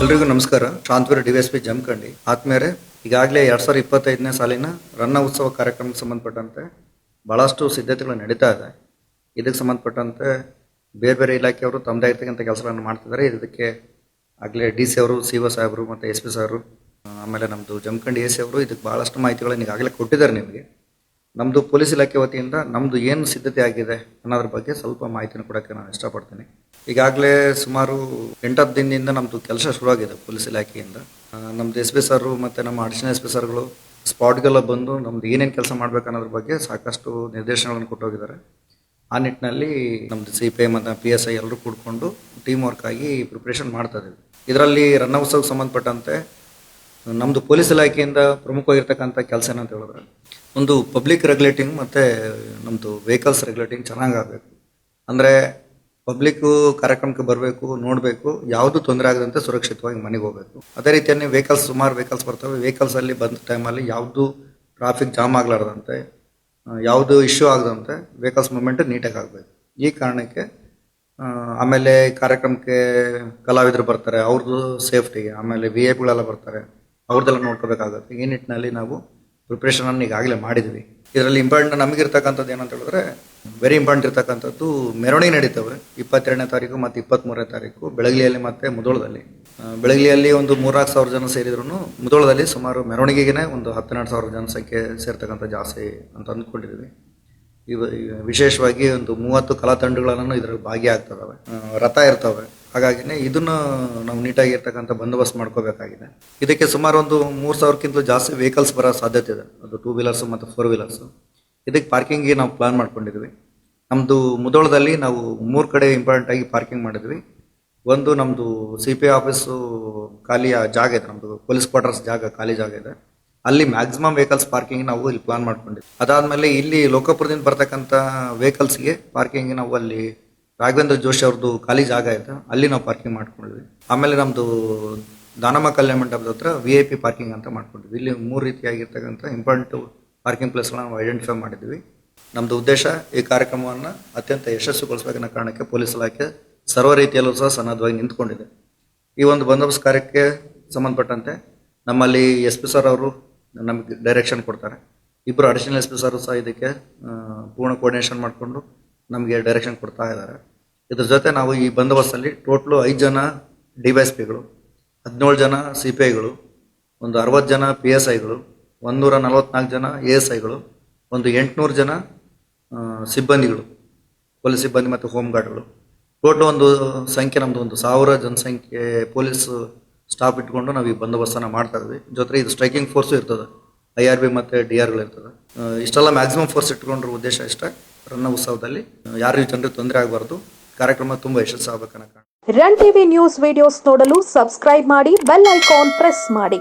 ಎಲ್ರಿಗೂ ನಮಸ್ಕಾರ. ಶಾಂತವೀರ ಡಿವೈಎಸ್ಪಿ ಜಮಖಂಡಿ. ಆತ್ಮೀಯರೇ, ಈಗಾಗಲೇ 2025ನೇ ಸಾಲಿನ ರನ್ನ ಉತ್ಸವ ಕಾರ್ಯಕ್ರಮಕ್ಕೆ ಸಂಬಂಧಪಟ್ಟಂತೆ ಭಾಳಷ್ಟು ಸಿದ್ಧತೆಗಳು ನಡೀತಾ ಇದೆ. ಇದಕ್ಕೆ ಸಂಬಂಧಪಟ್ಟಂತೆ ಬೇರೆ ಬೇರೆ ಇಲಾಖೆಯವರು ತಮ್ಮದೇ ಆಗಿರ್ತಕ್ಕಂಥ ಕೆಲಸಗಳನ್ನು ಮಾಡ್ತಿದ್ದಾರೆ. ಇದಕ್ಕೆ ಆಗಲೇ DC ಅವರು, CO ಸಾಹೇಬರು ಮತ್ತು SP ಸಾಹೇಬರು, ಆಮೇಲೆ ನಮ್ಮದು ಜಮಖಂಡಿ AC ಅವರು ಇದಕ್ಕೆ ಭಾಳಷ್ಟು ಮಾಹಿತಿಗಳನ್ನು ಈಗಾಗಲೇ ಕೊಟ್ಟಿದ್ದಾರೆ ನಿಮಗೆ. ನಮ್ಮದು ಪೊಲೀಸ್ ಇಲಾಖೆ ವತಿಯಿಂದ ನಮ್ಮದು ಏನು ಸಿದ್ಧತೆ ಆಗಿದೆ ಅನ್ನೋದ್ರ ಬಗ್ಗೆ ಸ್ವಲ್ಪ ಮಾಹಿತಿನ ಕೊಡೋಕ್ಕೆ ನಾನು ಇಷ್ಟಪಡ್ತೀನಿ. ಈಗಾಗಲೇ ಸುಮಾರು 8-10 ದಿನದಿಂದ ನಮ್ಮದು ಕೆಲಸ ಶುರುವಾಗಿದೆ ಪೊಲೀಸ್ ಇಲಾಖೆಯಿಂದ. ನಮ್ಮದು SP ಸಾರು ಮತ್ತು ನಮ್ಮ ಅಡಿಷನಲ್ SP ಸಾರ್ಗಳು ಸ್ಪಾಟ್ಗೆಲ್ಲ ಬಂದು ನಮ್ಮದು ಏನೇನು ಕೆಲಸ ಮಾಡಬೇಕು ಅನ್ನೋದ್ರ ಬಗ್ಗೆ ಸಾಕಷ್ಟು ನಿರ್ದೇಶನಗಳನ್ನು ಕೊಟ್ಟೋಗಿದ್ದಾರೆ. ಆ ನಿಟ್ಟಿನಲ್ಲಿ ನಮ್ಮದು CPI ಮತ್ತು PSI ಎಲ್ಲರೂ ಕೂಡ್ಕೊಂಡು ಟೀಮ್ ವರ್ಕ್ ಆಗಿ ಪ್ರಿಪ್ರೇಷನ್ ಮಾಡ್ತಾ ಇದ್ದೀವಿ. ಇದರಲ್ಲಿ ರನ್ನ ಉತ್ಸವಕ್ಕೆ ಸಂಬಂಧಪಟ್ಟಂತೆ ನಮ್ಮದು ಪೊಲೀಸ್ ಇಲಾಖೆಯಿಂದ ಪ್ರಮುಖವಾಗಿರ್ತಕ್ಕಂಥ ಕೆಲಸ ಏನಂತ ಹೇಳಿದ್ರೆ, ಒಂದು ಪಬ್ಲಿಕ್ ರೆಗ್ಯುಲೇಟಿಂಗ್ ಮತ್ತು ನಮ್ಮದು ವೆಹಿಕಲ್ಸ್ ರೆಗ್ಯುಲೇಟಿಂಗ್ ಚೆನ್ನಾಗಿ ಆಗಬೇಕು. ಅಂದರೆ ಪಬ್ಲಿಕ್ಕು ಕಾರ್ಯಕ್ರಮಕ್ಕೆ ಬರಬೇಕು, ನೋಡಬೇಕು, ಯಾವುದು ತೊಂದರೆ ಆಗದಂತೆ ಸುರಕ್ಷಿತವಾಗಿ ಮನೆಗೆ ಹೋಗಬೇಕು. ಅದೇ ರೀತಿಯಲ್ಲಿ ಸುಮಾರು ವೆಹಿಕಲ್ಸ್ ಬರ್ತವೆ. ವೆಹಿಕಲ್ಸಲ್ಲಿ ಬಂದ ಟೈಮಲ್ಲಿ ಯಾವುದು ಟ್ರಾಫಿಕ್ ಜಾಮ್ ಆಗಲಾರ್ದಂತೆ, ಯಾವುದು ಇಶ್ಯೂ ಆಗದಂತೆ ವೆಹಿಕಲ್ಸ್ ಮೂವ್ಮೆಂಟ್ ನೀಟಾಗಿ ಆಗಬೇಕು. ಈ ಕಾರಣಕ್ಕೆ ಆಮೇಲೆ ಕಾರ್ಯಕ್ರಮಕ್ಕೆ ಕಲಾವಿದರು ಬರ್ತಾರೆ, ಅವ್ರದ್ದು ಸೇಫ್ಟಿಗೆ, ಆಮೇಲೆ VIPಗಳೆಲ್ಲ ಬರ್ತಾರೆ, ಅವ್ರದ್ದೆಲ್ಲ ನೋಡ್ಕೋಬೇಕಾಗುತ್ತೆ. ಈ ನಿಟ್ಟಿನಲ್ಲಿ ನಾವು ಪ್ರಿಪ್ರೇಷನನ್ನು ಈಗಾಗಲೇ ಮಾಡಿದ್ವಿ. ಇದರಲ್ಲಿ ಇಂಪಾರ್ಟೆಂಟ್ ನಮಗಿರ್ತಕ್ಕಂಥದ್ದು ಏನಂತ ಹೇಳಿದ್ರೆ, ವೆರಿ ಇಂಪಾರ್ಟೆಂಟ್ ಇರ್ತಕ್ಕಂಥದ್ದು ಮೆರವಣಿಗೆ ನಡೀತವೆ 22ನೇ ತಾರೀಕು ಮತ್ತು 23ನೇ ತಾರೀಕು ಬೆಳಗ್ಲಿಯಲ್ಲಿ ಮತ್ತು ಮುಧೋಳದಲ್ಲಿ. ಬೆಳಗ್ಲಿಯಲ್ಲಿ ಒಂದು 3,000 ಜನ ಸೇರಿದ್ರು, ಮುಧೋಳದಲ್ಲಿ ಸುಮಾರು ಮೆರವಣಿಗೆಗೆ ಒಂದು 12,000 ಜನಸಂಖ್ಯೆ ಸೇರ್ತಕ್ಕಂಥ ಜಾಸ್ತಿ ಅಂತ ಅಂದ್ಕೊಂಡಿದ್ವಿ. ವಿಶೇಷವಾಗಿ ಒಂದು 30 ಕಲಾ ತಂಡಗಳನ್ನು ಇದರಲ್ಲಿ ಭಾಗಿಯಾಗ್ತವೆ, ರಥ ಇರ್ತವೆ. ಹಾಗಾಗಿನೇ ಇದನ್ನು ನಾವು ನೀಟಾಗಿ ಇರ್ತಕ್ಕಂಥ ಬಂದೋಬಸ್ತ್ ಮಾಡ್ಕೋಬೇಕಾಗಿದೆ. ಇದಕ್ಕೆ ಸುಮಾರು ಒಂದು 3,000ಕ್ಕಿಂತಲೂ ಜಾಸ್ತಿ ವೆಹಿಕಲ್ಸ್ ಬರೋ ಸಾಧ್ಯತೆ ಇದೆ, ಅದು 2 ವೀಲರ್ಸ್ ಮತ್ತು 4 ವೀಲರ್ಸ್. ಇದಕ್ಕೆ ಪಾರ್ಕಿಂಗ್ಗೆ ನಾವು ಪ್ಲಾನ್ ಮಾಡ್ಕೊಂಡಿದ್ವಿ. ನಮ್ಮದು ಮುಧೋಳದಲ್ಲಿ ನಾವು 3 ಕಡೆ ಇಂಪಾರ್ಟೆಂಟ್ ಆಗಿ ಪಾರ್ಕಿಂಗ್ ಮಾಡಿದ್ವಿ. ಒಂದು ನಮ್ಮದು CPI ಆಫೀಸು ಖಾಲಿಯ ಜಾಗ ಇದೆ, ನಮ್ಮದು ಪೊಲೀಸ್ ಕ್ವಾರ್ಟರ್ಸ್ ಜಾಗ ಖಾಲಿ ಜಾಗ ಇದೆ, ಅಲ್ಲಿ ಮ್ಯಾಕ್ಸಿಮಮ್ ವೆಹಿಕಲ್ಸ್ ಪಾರ್ಕಿಂಗ್ ನಾವು ಇಲ್ಲಿ ಪ್ಲಾನ್ ಮಾಡ್ಕೊಂಡಿದ್ವಿ. ಅದಾದಮೇಲೆ ಇಲ್ಲಿ ಲೋಕಾಪುರದಿಂದ ಬರ್ತಕ್ಕಂಥ ವೆಹಿಕಲ್ಸ್ಗೆ ಪಾರ್ಕಿಂಗ್ ನಾವು ಅಲ್ಲಿ ರಾಘವೇಂದ್ರ ಜೋಶಿ ಅವ್ರದ್ದು ಖಾಲಿ ಜಾಗ ಇದೆ, ಅಲ್ಲಿ ನಾವು ಪಾರ್ಕಿಂಗ್ ಮಾಡ್ಕೊಂಡಿದ್ವಿ. ಆಮೇಲೆ ನಮ್ಮದು ದಾನಮ್ಮ ಕಲ್ಯಾಣ ಮಂಟಪದ ಹತ್ರ VIP ಪಾರ್ಕಿಂಗ್ ಅಂತ ಮಾಡ್ಕೊಂಡಿದ್ವಿ. ಇಲ್ಲಿ 3 ರೀತಿಯಾಗಿರ್ತಕ್ಕಂಥ ಇಂಪಾರ್ಟೆಂಟ್ ಪಾರ್ಕಿಂಗ್ ಪ್ಲೇಸ್ಗಳನ್ನ ನಾವು ಐಡೆಂಟಿಫೈ ಮಾಡಿದ್ವಿ. ನಮ್ಮದು ಉದ್ದೇಶ ಈ ಕಾರ್ಯಕ್ರಮವನ್ನು ಅತ್ಯಂತ ಯಶಸ್ವಿಗೊಳಿಸಬೇಕನ್ನೋ ಕಾರಣಕ್ಕೆ ಪೊಲೀಸ್ ಇಲಾಖೆ ಸರ್ವ ರೀತಿಯಲ್ಲೂ ಸಹ ಸನ್ನದ್ಧವಾಗಿ ನಿಂತ್ಕೊಂಡಿದೆ. ಈ ಒಂದು ಬಂದೋಬಸ್ತ್ ಕಾರ್ಯಕ್ಕೆ ಸಂಬಂಧಪಟ್ಟಂತೆ ನಮ್ಮಲ್ಲಿ SP ಸರ್ ಅವರು ನಮಗೆ ಡೈರೆಕ್ಷನ್ ಕೊಡ್ತಾರೆ. 2 ಅಡಿಷನಲ್ SP ಸಾರು ಸಹ ಇದಕ್ಕೆ ಪೂರ್ಣ ಕೋರ್ಡಿನೇಷನ್ ಮಾಡಿಕೊಂಡು ನಮಗೆ ಡೈರೆಕ್ಷನ್ ಕೊಡ್ತಾ ಇದ್ದಾರೆ. ಇದ್ರ ಜೊತೆ ನಾವು ಈ ಬಂದೋಬಸ್ತಲ್ಲಿ ಟೋಟ್ಲು 5 ಜನ DYSPಗಳು, 17 ಜನ CPIಗಳು, ಒಂದು 60 ಜನ PSIಗಳು, 144 ಜನ ASIಗಳು, ಒಂದು 800 ಜನ ಸಿಬ್ಬಂದಿಗಳು, ಪೊಲೀಸ್ ಸಿಬ್ಬಂದಿ ಮತ್ತು ಹೋಮ್ ಗಾರ್ಡ್ಗಳು. ಟೋಟಲ್ ಒಂದು ಸಂಖ್ಯೆ ನಮ್ಮದು 1,000 ಜನಸಂಖ್ಯೆ ಪೊಲೀಸ್ ಸ್ಟಾಫ್ ಇಟ್ಕೊಂಡು ನಾವು ಈ ಬಂದೋಬಸ್ತನ್ನು ಮಾಡ್ತಾ ಇದ್ವಿ. ಜೊತೆಗೆ ಇದು ಸ್ಟ್ರೈಕಿಂಗ್ ಫೋರ್ಸು ಇರ್ತದೆ, IRB ಮತ್ತು DRಗಳು ಇರ್ತದೆ. ಇಷ್ಟೆಲ್ಲ ಮ್ಯಾಕ್ಸಿಮಮ್ ಫೋರ್ಸ್ ಇಟ್ಕೊಂಡ್ರ ಉದ್ದೇಶ ಇಷ್ಟ, ರನ್ನ ಉತ್ಸವದಲ್ಲಿ ಯಾರು ಜನರಿಗೆ ತೊಂದರೆ ಆಗಬಾರ್ದು, ಕಾರ್ಯಕ್ರಮ ತುಂಬ ಯಶಸ್ಸು ಆಗಬೇಕನ್ನೋ ಕಾರಣ. ರನ್ TV ನ್ಯೂಸ್ ವಿಡಿಯೋಸ್ ನೋಡಲು ಸಬ್ಸ್ಕ್ರೈಬ್ ಮಾಡಿ, ಬೆಲ್ ಐಕಾನ್ ಪ್ರೆಸ್ ಮಾಡಿ.